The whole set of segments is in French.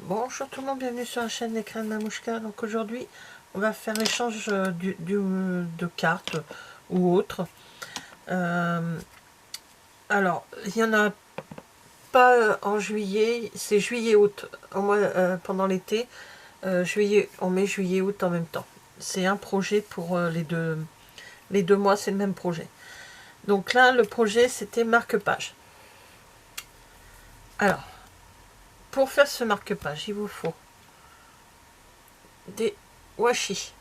Bonjour tout le monde, bienvenue sur la chaîne des crèmes Mamouchka. Donc aujourd'hui, on va faire l'échange de cartes ou autres. Alors, il n'y en a pas en juillet, c'est juillet-août. Pendant l'été, juillet, on met juillet-août en même temps. C'est un projet pour les deux mois, c'est le même projet. Donc là, le projet, c'était marque-page. Alors, pour faire ce marque-page, il vous faut des washi,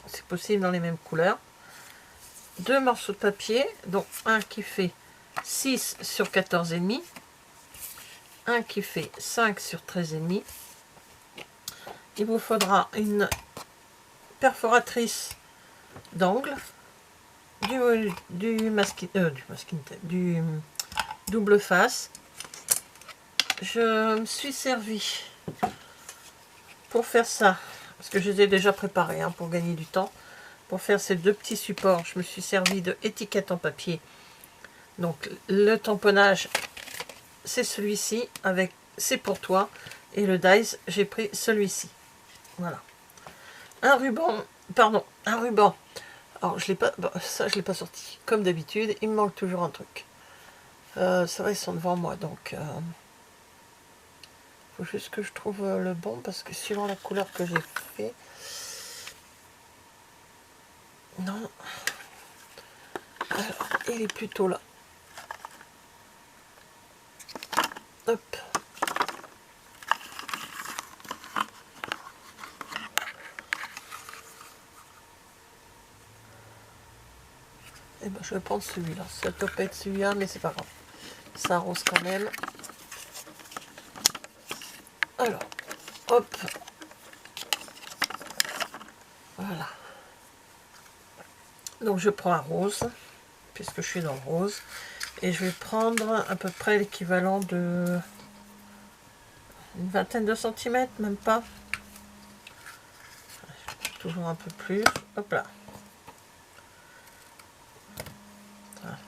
c'est possible dans les mêmes couleurs, deux morceaux de papier, donc un qui fait 6 sur 14,5, un qui fait 5 sur 13,5. Il vous faudra une perforatrice d'angle, du masking tape, du double face. Je me suis servi pour faire ça, parce que je les ai déjà préparés pour gagner du temps. Pour faire ces deux petits supports, je me suis servi de étiquettes en papier. Donc le tamponnage, c'est celui-ci, avec c'est pour toi. Et le dies, j'ai pris celui-ci. Voilà. Un ruban. Alors je l'ai pas, ça je l'ai pas sorti. Comme d'habitude, il me manque toujours un truc. C'est vrai, ils sont devant moi, donc faut juste que je trouve le bon, parce que suivant la couleur que j'ai fait. Non. Alors, il est plutôt là. Hop. Et ben, je vais prendre celui-là. Ça peut pas être celui-là, mais c'est pas grave. Ça arrose quand même. Alors, hop. Voilà. Donc je prends un rose, puisque je suis dans le rose. Et je vais prendre à peu près l'équivalent de une vingtaine de centimètres, même pas. Toujours un peu plus. Hop là. Voilà.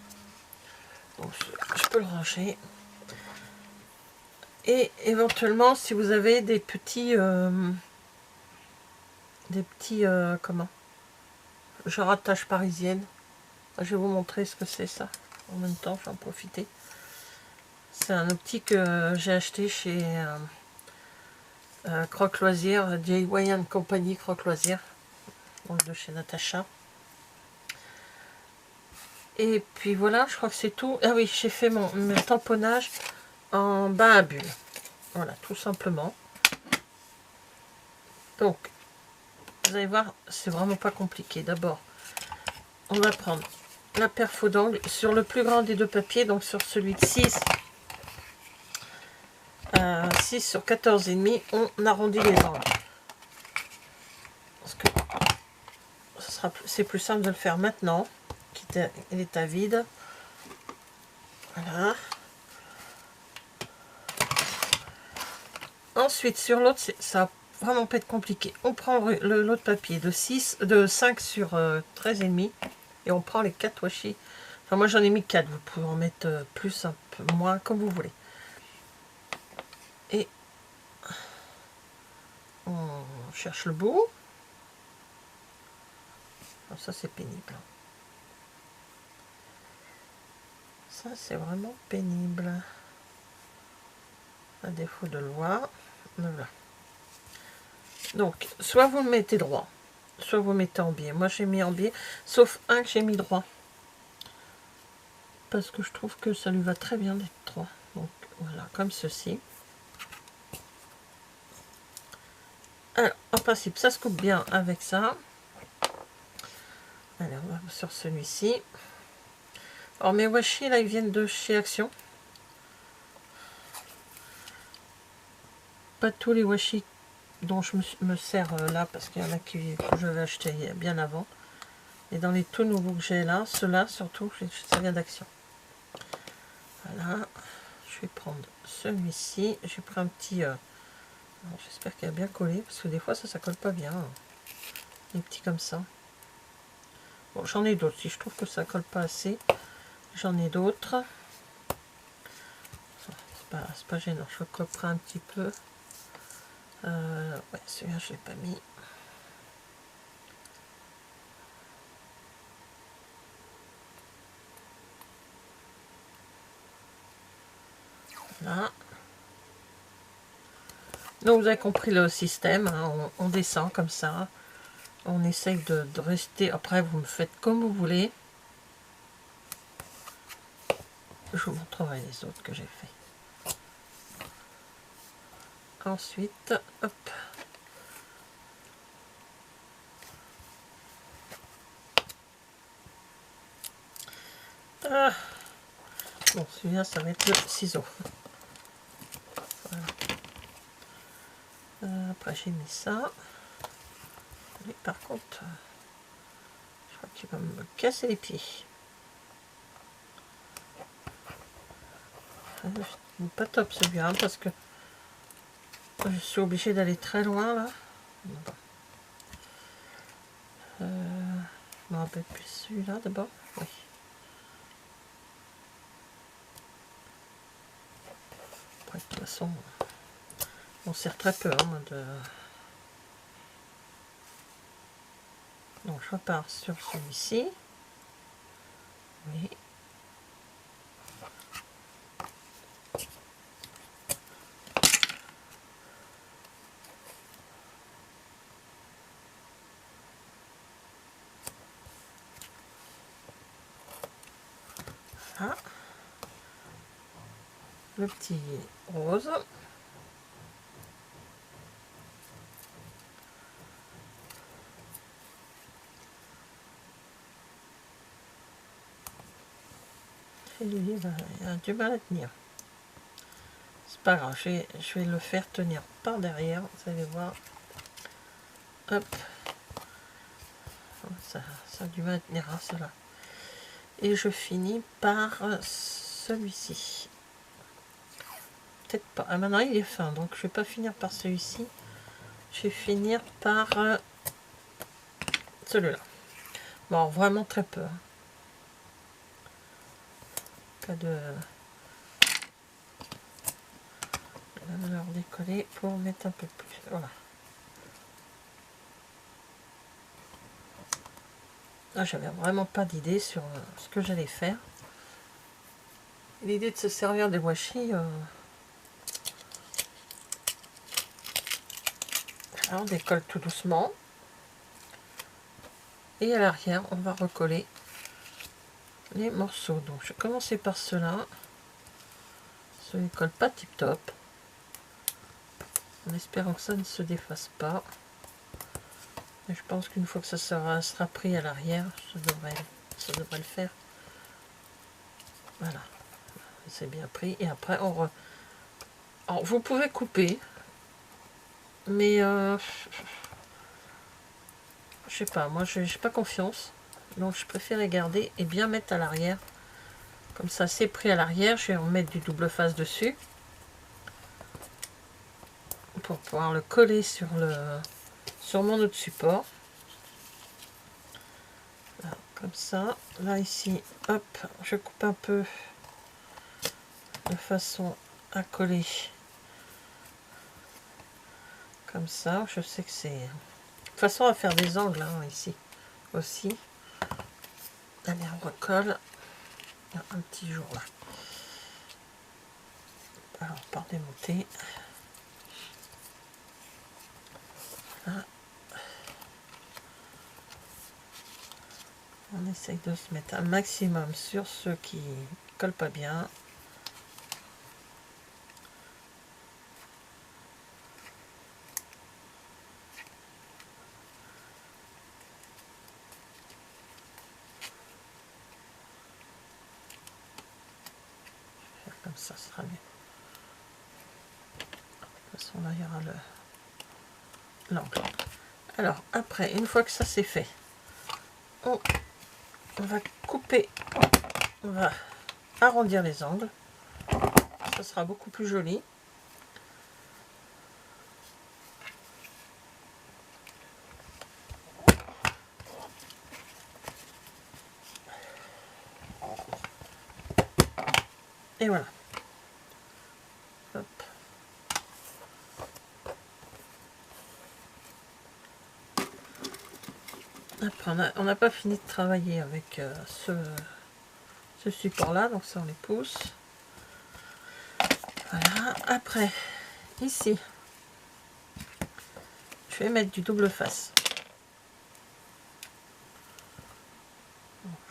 Donc je peux le ranger. Et éventuellement, si vous avez des petits comment, genre attache parisienne, je vais vous montrer ce que c'est ça. En même temps, je vais en profiter. C'est un outil que j'ai acheté chez Croque Loisirs, DIY Company Croque Loisirs, donc de chez Natacha. Et puis voilà, je crois que c'est tout. Ah oui, j'ai fait mon tamponnage en bain à bulles. Voilà, tout simplement. Donc, vous allez voir, c'est vraiment pas compliqué. D'abord, on va prendre la perfo d'angle sur le plus grand des deux papiers, donc sur celui de 6. 6 sur 14,5, on arrondit les angles. Parce que c'est plus simple de le faire maintenant, quitte à l'état vide. Voilà. Ensuite, sur l'autre, ça va vraiment pas être compliqué. On prend l'autre papier de 5 sur 13,5 et on prend les 4 washi. Enfin, moi j'en ai mis 4, vous pouvez en mettre plus, un peu moins, comme vous voulez. Et on cherche le bout. Alors ça c'est pénible. Ça c'est vraiment pénible. À défaut de le voir. Voilà. Donc, soit vous le mettez droit, soit vous le mettez en biais. Moi j'ai mis en biais, sauf un que j'ai mis droit. Parce que je trouve que ça lui va très bien d'être droit. Donc voilà, comme ceci. Alors, en principe, ça se coupe bien avec ça. Allez, on va sur celui-ci. Alors, mes washi, là, ils viennent de chez Action. Pas tous les washi dont je me sers là, parce qu'il y en a que je vais acheter bien avant. Et dans les tout nouveaux que j'ai là, ceux-là, surtout, ça vient d'Action. Voilà. Je vais prendre celui-ci. J'ai pris un petit... j'espère qu'il a bien collé, parce que des fois, ça colle pas bien. Des petits comme ça. Bon, j'en ai d'autres. Si je trouve que ça colle pas assez, j'en ai d'autres. C'est pas gênant. Je recouperai un petit peu. Ouais, celui-là, je ne l'ai pas mis. Là. Donc vous avez compris le système, hein, on descend comme ça, on essaye de rester, après vous me faites comme vous voulez. Je vous montrerai les autres que j'ai fait. Ensuite, hop. Ah. Bon, celui-là, ça va être le ciseau. Voilà. Après, j'ai mis ça. Mais par contre, je crois qu'il va me casser les pieds. Pas top celui-là, parce que je suis obligée d'aller très loin là. Bon. Je me rappelle plus celui-là d'abord. Oui. Après, de toute façon, on sert très peu hein, de... Donc je repars sur celui-ci. Oui. Voilà. Le petit rose. Et lui, il a du mal à tenir. C'est pas grave, je vais le faire tenir par derrière, vous allez voir. Hop. Ça a du mal à tenir à cela. Et je finis par celui-ci. Peut-être pas. Ah, maintenant il est fin, donc je vais pas finir par celui-ci. Je vais finir par celui-là. Bon, vraiment très peu. Hein. Pas de... leur décoller pour mettre un peu plus. Voilà. Là, j'avais vraiment pas d'idée sur ce que j'allais faire. L'idée de se servir des washi, on décolle tout doucement. Et à l'arrière, on va recoller les morceaux. Donc, je vais commencer par ceux-là. Ceux-là ne collent pas tip top. En espérant que ça ne se défasse pas. Et je pense qu'une fois que ça sera pris à l'arrière, ça devrait le faire. Voilà. C'est bien pris. Et après, alors, vous pouvez couper. Mais je sais pas, moi je n'ai pas confiance. Donc je préfère garder et bien mettre à l'arrière. Comme ça, c'est pris à l'arrière. Je vais en mettre du double face dessus. Pour pouvoir le coller sur mon autre support. Voilà, comme ça. Là, ici, hop, je coupe un peu de façon à coller. Comme ça. Je sais que c'est... De façon à faire des angles, hein, ici, aussi. Allez, on recolle. Il y a un petit jour là. Alors, par démonter. Là. On essaye de se mettre un maximum sur ceux qui ne collent pas bien. Comme ça sera mieux. De toute façon, là, il y aura l'angle. Alors, après, une fois que ça c'est fait, on va couper, on va arrondir les angles. Ça sera beaucoup plus joli. Et voilà. Hop. Après, on n'a pas fini de travailler avec ce support-là, donc ça on les pousse. Voilà. Après, ici, je vais mettre du double face.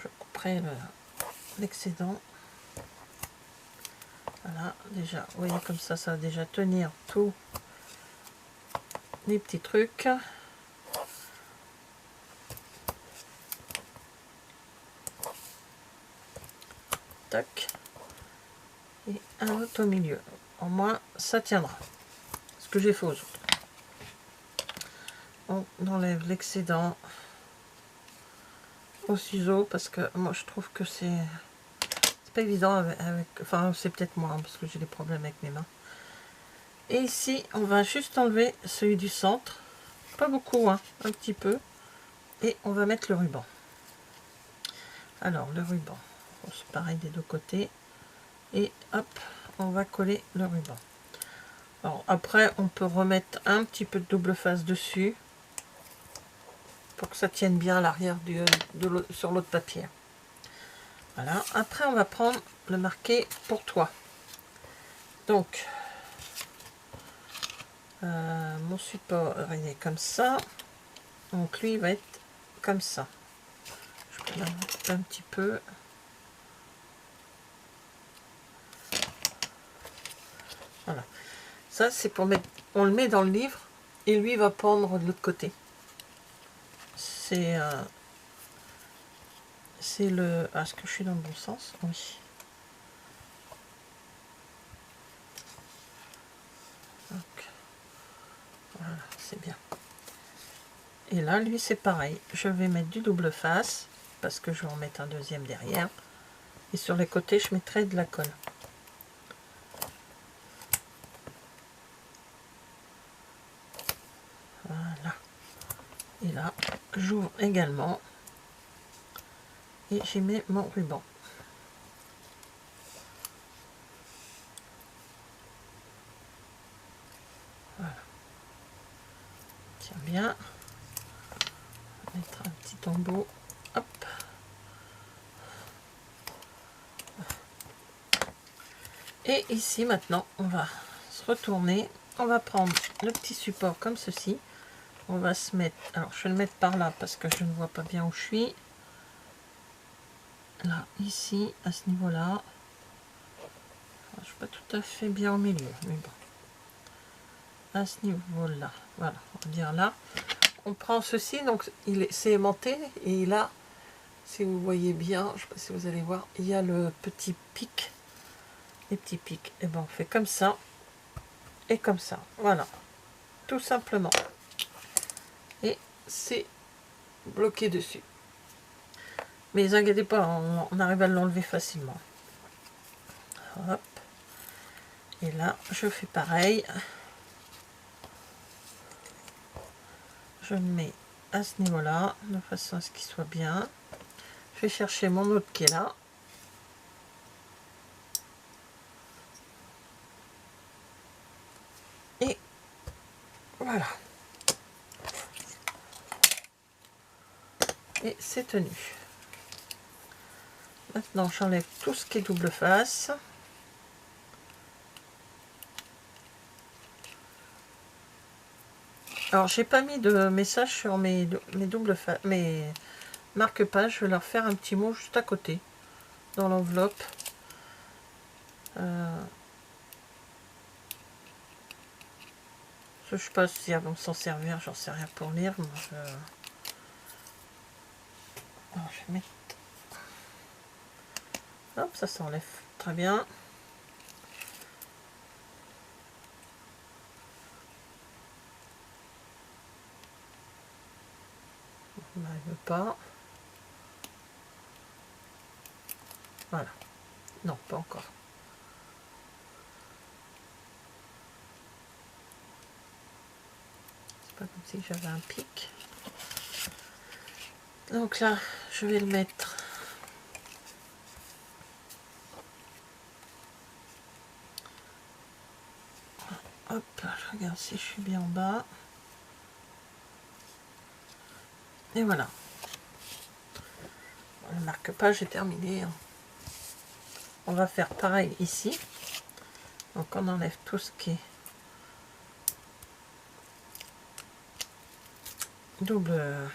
Je couperai l'excédent. Voilà, déjà, vous voyez comme ça va déjà tenir tous les petits trucs. Tac. Et un autre au milieu. Au moins, ça tiendra. Ce que j'ai fait aux autres. On enlève l'excédent au ciseau parce que moi je trouve que c'est pas évident enfin c'est peut-être moi hein, parce que j'ai des problèmes avec mes mains. Et ici on va juste enlever celui du centre, pas beaucoup hein, un petit peu, et on va mettre le ruban. Alors le ruban, c'est pareil des deux côtés, et hop on va coller le ruban. Alors après on peut remettre un petit peu de double face dessus pour que ça tienne bien à l'arrière sur l'autre papier. Voilà, après on va prendre le marqué pour toi. Donc mon support il est comme ça, donc lui il va être comme ça. Je peux l'ajouter un petit peu. Voilà, ça c'est pour mettre, on le met dans le livre et lui va pendre de l'autre côté. C'est le, est-ce que je suis dans le bon sens? Oui. Donc, voilà, c'est bien. Et là, lui, c'est pareil. Je vais mettre du double face, parce que je vais en mettre un deuxième derrière. Et sur les côtés, je mettrai de la colle. Voilà. Et là, j'ouvre également. Et j'y mets mon ruban. Voilà. Tiens bien. On va mettre un petit tombeau. Hop. Et ici maintenant, on va se retourner. On va prendre le petit support comme ceci. On va se mettre, alors je vais le mettre par là parce que je ne vois pas bien où je suis. Là, ici, à ce niveau-là. Je ne suis pas tout à fait bien au milieu, mais bon. À ce niveau-là, voilà, on va dire là. On prend ceci, donc c'est aimanté, et là, si vous voyez bien, je ne sais pas si vous allez voir, il y a le petit pic, les petits pics. Et ben on fait comme ça, et comme ça, voilà, tout simplement. Et c'est bloqué dessus. Mais ne inquiétez pas, on arrive à l'enlever facilement. Hop. Et là, je fais pareil. Je le mets à ce niveau-là, de façon à ce qu'il soit bien. Je vais chercher mon autre qui est là. Et voilà. Et c'est tenu. Maintenant, j'enlève tout ce qui est double face. Alors, j'ai pas mis de message sur mes doubles faces, mes marque-pages. Je vais leur faire un petit mot juste à côté, dans l'enveloppe. Je sais pas si elles vont s'en servir, j'en sais rien pour lire. Moi, alors, je vais mettre... Hop, ça s'enlève très bien. On n'arrive pas. Voilà. Non, pas encore. C'est pas comme si j'avais un pic. Donc là, je vais le mettre. Hop, je regarde si je suis bien en bas. Et voilà. le marque-page est terminé. On va faire pareil ici. Donc on enlève tout ce qui est double...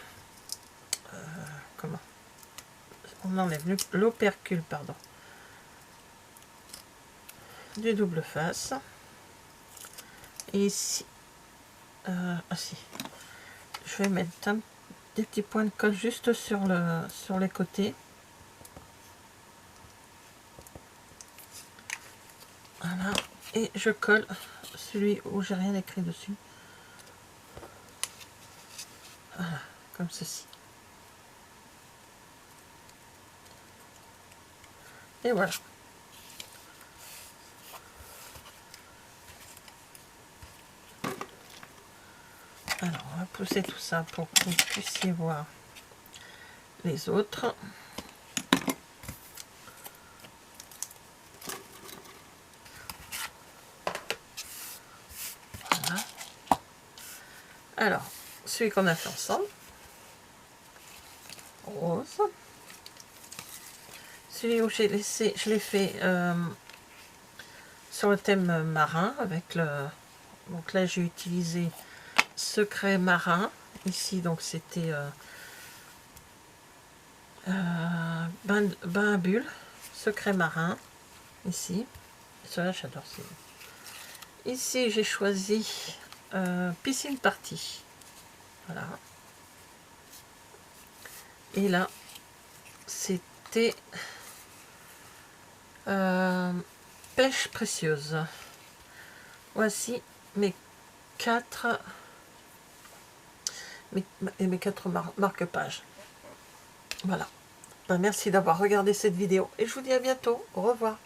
comment? On enlève l'opercule, pardon, du double face. Et ici, si, je vais mettre des petits points de colle juste sur les côtés. Voilà, et je colle celui où j'ai rien écrit dessus. Voilà, comme ceci. Et voilà. Alors, on va pousser tout ça pour que vous puissiez voir les autres. Voilà. Alors, celui qu'on a fait ensemble. Rose. Celui où j'ai laissé, je l'ai fait sur le thème marin avec le... Donc là, j'ai utilisé Secret Marin. Ici, donc c'était bain à bulles, Secret Marin. Ici, cela j'adore. Ici, j'ai choisi Piscine Party. Voilà. Et là, c'était Pêche précieuse. Voici mes quatre marque-pages. Voilà. Ben, merci d'avoir regardé cette vidéo et je vous dis à bientôt. Au revoir.